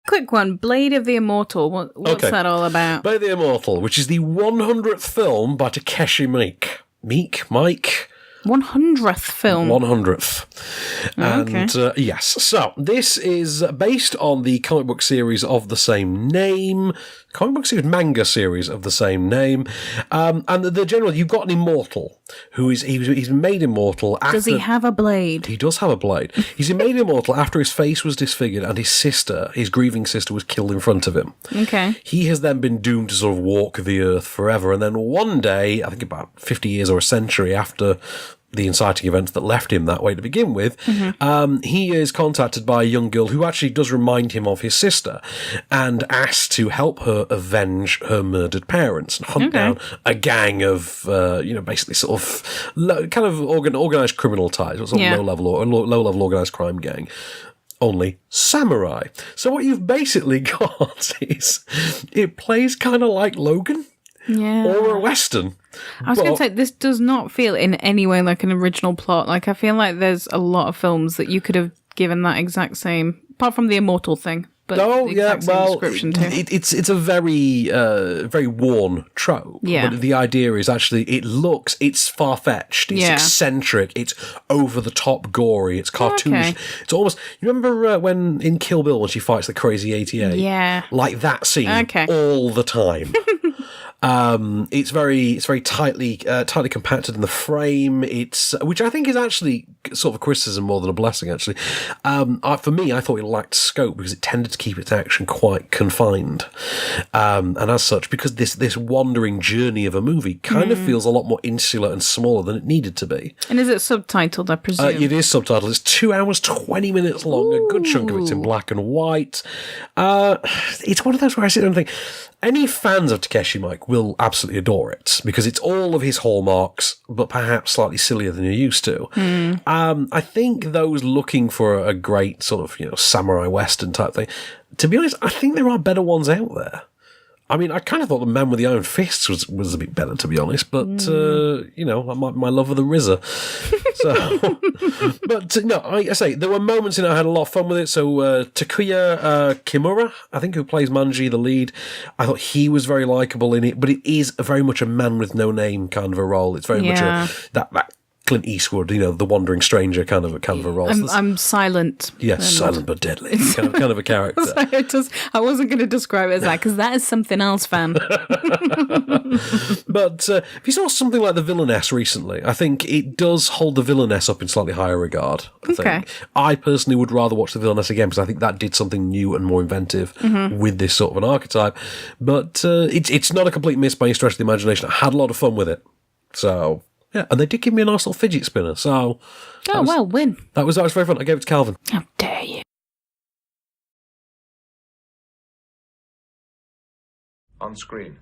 quick one. Blade of the Immortal. What's that all about? Blade of the Immortal, which is the 100th film by Takeshi Miike. Mike? 100th film. 100th. And, okay. yes. So, this is based on the comic book series of the same name. Manga series of the same name. And the general, you've got an Immortal, he's made immortal after... Does he have a blade? He does have a blade. He's made immortal after his face was disfigured and his grieving sister, was killed in front of him. Okay. He has then been doomed to sort of walk the earth forever. And then one day, I think about 50 years or a century after the inciting events that left him that way to begin with, he is contacted by a young girl who actually does remind him of his sister and asks to help her avenge her murdered parents and hunt down a gang of, basically sort of kind of organised criminal types, sort of low-level organised crime gang. Only samurai. So what you've basically got is it plays kind of like Logan. Yeah. Or a Western. I was going to say, this does not feel in any way like an original plot. Like, I feel like there's a lot of films that you could have given that exact same, apart from the Immortal thing. But description too. It's a very very worn trope. Yeah. But the idea is actually it's far-fetched, it's eccentric, it's over-the-top gory, it's cartoonish. Okay. It's almost, you remember when in Kill Bill when she fights the crazy 88? Yeah. Like that scene all the time. It's very tightly compacted in the frame. Which I think is actually sort of a criticism more than a blessing. Actually, for me, I thought it lacked scope because it tended to keep its action quite confined, and as such, because this wandering journey of a movie kind of feels a lot more insular and smaller than it needed to be. And is it subtitled? I presume it is subtitled. It's 2 hours 20 minutes long. Ooh. A good chunk of it's in black and white. It's one of those where I sit there and think, any fans of Takeshi Miike will absolutely adore it because it's all of his hallmarks, but perhaps slightly sillier than you're used to. I think those looking for a great sort of samurai western type thing, to be honest, I think there are better ones out there. I mean, I kind of thought The Man with the Iron Fists was a bit better, to be honest, but, my love of the RZA. So, but, no, I say, there were moments, I had a lot of fun with it. So, Takuya Kimura, I think, who plays Manji, the lead, I thought he was very likeable in it, but it is very much a man with no name kind of a role. It's very much that Clint Eastwood, the wandering stranger kind of a role. I'm silent. Yes, silent but deadly, kind of a character. I wasn't going to describe it as that because that is something else, fam. But if you saw something like The Villainess recently, I think it does hold The Villainess up in slightly higher regard. I personally would rather watch The Villainess again because I think that did something new and more inventive with this sort of an archetype. But it's not a complete miss by any stretch of the imagination. I had a lot of fun with it. So... yeah, and they did give me a nice little fidget spinner, so... win. That was very fun. I gave it to Calvin. How dare you. On screen.